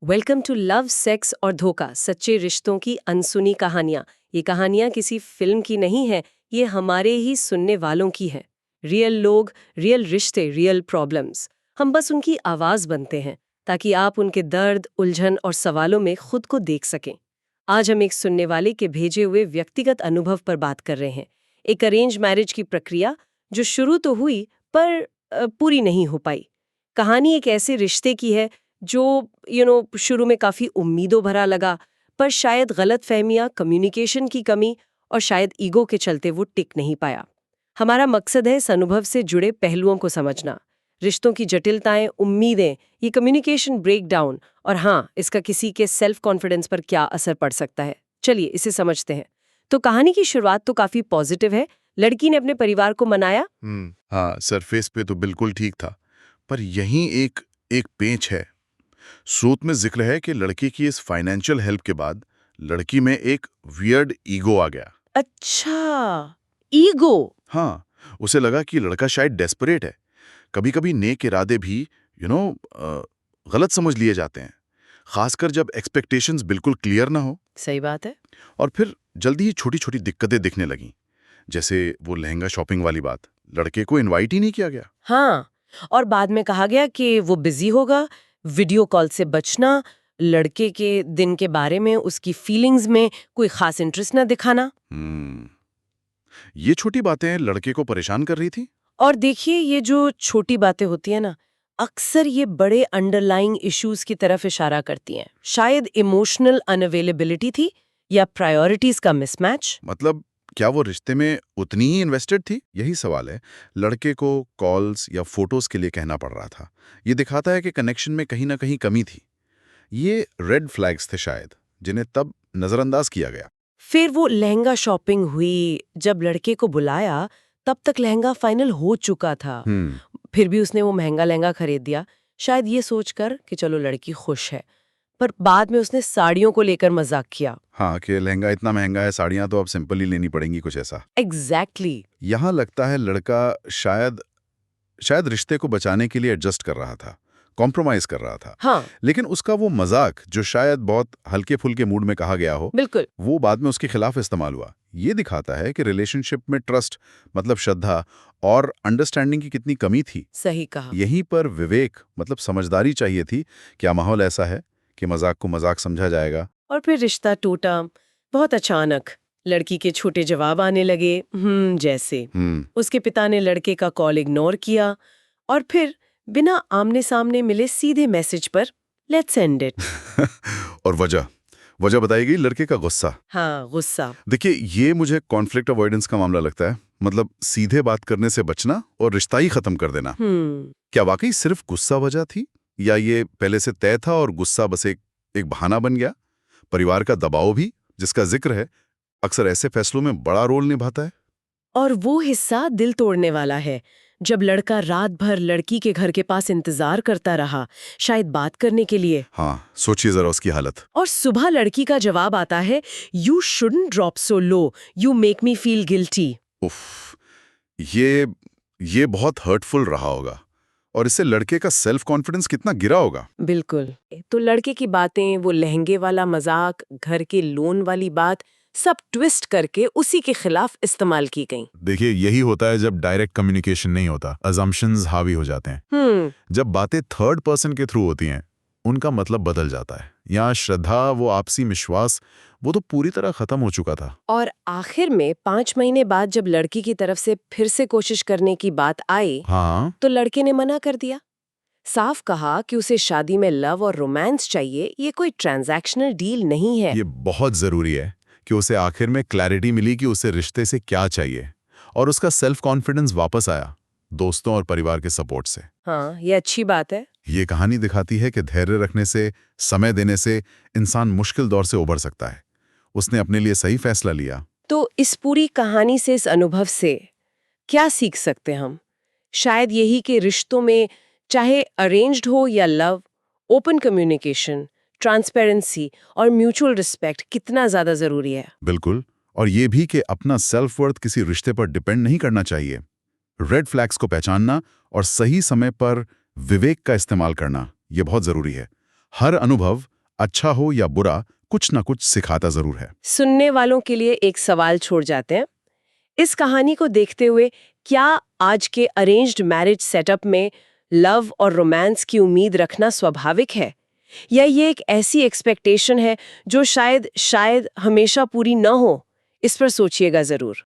Welcome to love sex और धोखा सच्चे रिश्तों की अनसुनी कहानियां। ये कहानियां किसी फिल्म की नहीं है, ये हमारे ही सुनने वालों की है। रियल लोग, रियल रिश्ते, रियल प्रॉब्लम्स। हम बस उनकी आवाज बनते हैं ताकि आप उनके दर्द, उलझन और सवालों में खुद को देख सकें। आज हम एक सुनने वाले के भेजे हुए व्यक्तिगत अनुभव पर बात कर रहे हैं। एक अरेंज मैरिज की प्रक्रिया जो शुरू तो हुई पर पूरी नहीं हो पाई। कहानी एक ऐसे रिश्ते की है जो शुरू में काफी उम्मीदों भरा लगा, पर शायद गलतफहमियां, कम्युनिकेशन की कमी और शायद ईगो के चलते वो टिक नहीं पाया। हमारा मकसद है इस अनुभव से जुड़े पहलुओं को समझना, रिश्तों की जटिलताएं, उम्मीदें, ये कम्युनिकेशन ब्रेकडाउन और हाँ, इसका किसी के सेल्फ कॉन्फिडेंस पर क्या असर पड़ सकता है। चलिए इसे समझते हैं। तो कहानी की शुरुआत तो काफी पॉजिटिव है। लड़की ने अपने परिवार को मनाया। हाँ, सरफेस पे तो बिल्कुल ठीक था, पर यहीं एक एक पेंच है। स्रोत में जिक्र है कि लड़की की इस फाइनेंशियल हेल्प के बाद लड़की में एक वियर्ड ईगो आ गया। अच्छा, ईगो। हाँ, उसे लगा कि लड़का शायद डेस्परेट है। कभी-कभी नेक इरादे भी गलत समझ लिए जाते हैं, खासकर जब एक्सपेक्टेशंस बिल्कुल क्लियर ना हो। सही बात है। और फिर जल्दी ही छोटी-छोटी दिक्कतें दिखने लगीं, जैसे वो लहंगा शॉपिंग वाली बात। लड़के को इनवाइट ही नहीं किया गया। हाँ, और बाद में कहा गया कि वो बिजी होगा, वीडियो कॉल से बचना, लड़के के दिन के बारे में, उसकी फीलिंग्स में कोई खास इंटरेस्ट ना दिखाना। ये छोटी बातें लड़के को परेशान कर रही थी। और देखिए, ये जो छोटी बातें होती हैं ना, अक्सर ये बड़े अंडरलाइंग इश्यूज की तरफ इशारा करती हैं। शायद इमोशनल अनअवेलेबिलिटी थी या प्रायोरिटीज का मिसमैच। मतलब क्या वो रिश्ते में उतनी ही इन्वेस्टेड थी? यही सवाल है। लड़के को कॉल्स या फोटोज के लिए कहना पड़ रहा था। ये दिखाता है कि कनेक्शन में कहीं ना कहीं कमी थी। ये रेड फ्लैग्स थे शायद, जिन्हें तब नजरअंदाज किया गया। फिर वो लहंगा शॉपिंग हुई। जब लड़के को बुलाया तब तक लहंगा फाइनल हो चुका था। फिर भी उसने वो महंगा लहंगा खरीद दिया, शायद ये सोचकर कि चलो लड़की खुश है। पर बाद में उसने साड़ियों को लेकर मजाक किया। हाँ, कि लहंगा इतना महंगा है, साड़ियाँ तो अब सिंपल ही लेनी पड़ेंगी, कुछ ऐसा। एग्जैक्टली। यहाँ लगता है लड़का शायद शायद रिश्ते को बचाने के लिए एडजस्ट कर रहा था, कॉम्प्रोमाइज कर रहा था। हाँ, लेकिन उसका वो मजाक, जो शायद बहुत हल्के फुल्के मूड में कहा गया हो, बिल्कुल। वो बाद में उसके खिलाफ इस्तेमाल हुआ। ये दिखाता है कि रिलेशनशिप में ट्रस्ट, मतलब श्रद्धा और अंडरस्टैंडिंग की कितनी कमी थी। सही कहा। यहीं पर विवेक, मतलब समझदारी चाहिए थी। क्या माहौल ऐसा है कि मजाक को मजाक समझा जाएगा? और फिर रिश्ता टूटा बहुत अचानक। लड़की के छोटे जवाब आने लगे, जैसे उसके पिता ने लड़के का कॉल इग्नोर किया और फिर बिना आमने सामने मिले सीधे मैसेज पर लेट्स एंड इट। और वजह वजह बताई गई, लड़के का गुस्सा। हाँ, गुस्सा। देखिए, ये मुझे कॉन्फ्लिक्ट अवॉइडेंस का मामला लगता है। मतलब सीधे बात करने से बचना और रिश्ता ही खत्म कर देना। क्या वाकई सिर्फ गुस्सा वजह थी, या ये पहले से तय था और गुस्सा बस एक बहाना बन गया? परिवार का दबाव भी, जिसका जिक्र है, अक्सर ऐसे फैसलों में बड़ा रोल निभाता है। और वो हिस्सा दिल तोड़ने वाला है, जब लड़का रात भर लड़की के घर के पास इंतजार करता रहा, शायद बात करने के लिए। हाँ, सोचिए जरा उसकी हालत। और सुबह लड़की का जवाब आता है, you shouldn't drop so low, you make me feel guilty. उफ, ये बहुत हर्टफुल रहा होगा, और इससे लड़के का सेल्फ कॉन्फिडेंस कितना गिरा होगा। बिल्कुल। तो लड़के की बातें, वो लहंगे वाला मजाक, घर के लोन वाली बात, सब ट्विस्ट करके उसी के खिलाफ इस्तेमाल की गई। देखिए, यही होता है जब डायरेक्ट कम्युनिकेशन नहीं होता, अजम्पशंस हावी हो जाते हैं। जब बातें थर्ड पर्सन के थ्रू होती हैं, उनका मतलब बदल जाता है। यहाँ श्रद्धा, वो आपसी विश्वास, वो तो पूरी तरह खत्म हो चुका था। और आखिर में 5 महीने बाद जब लड़की की तरफ से फिर से कोशिश करने की बात आई, हाँ, तो लड़के ने मना कर दिया। साफ कहा कि उसे शादी में लव और रोमांस चाहिए, ये कोई ट्रांजैक्शनल डील नहीं है। ये बहुत जरूरी है कि उसे आखिर में क्लैरिटी मिली कि उसे रिश्ते से क्या चाहिए, और उसका सेल्फ कॉन्फिडेंस वापस आया, दोस्तों और परिवार के सपोर्ट से। हाँ, ये अच्छी बात है। ये कहानी दिखाती है कि धैर्य रखने से, समय देने से इंसान मुश्किल दौर से उबर सकता है। उसने अपने लिए सही फैसला लिया। तो इस पूरी कहानी से, इस अनुभव से क्या सीख सकते हम? शायद यही कि रिश्तों में, चाहे अरेंज्ड हो या लव, ओपन कम्युनिकेशन, ट्रांसपेरेंसी और म्यूचुअल रिस्पेक्ट कितना ज्यादा जरूरी है। बिल्कुल। और ये भी कि अपना सेल्फ वर्थ किसी रिश्ते पर डिपेंड नहीं करना चाहिए। रेड फ्लैग्स को पहचानना और सही समय पर विवेक का इस्तेमाल करना, ये बहुत जरूरी है। हर अनुभव अच्छा हो या बुरा कुछ ना कुछ सिखाता जरूर है। सुनने वालों के लिए एक सवाल छोड़ जाते हैं। इस कहानी को देखते हुए क्या आज के अरेंज्ड मैरिज सेटअप में लव और रोमांस की उम्मीद रखना स्वाभाविक है, या ये एक ऐसी एक्सपेक्टेशन है जो शायद हमेशा पूरी न हो? इस पर सोचिएगा जरूर।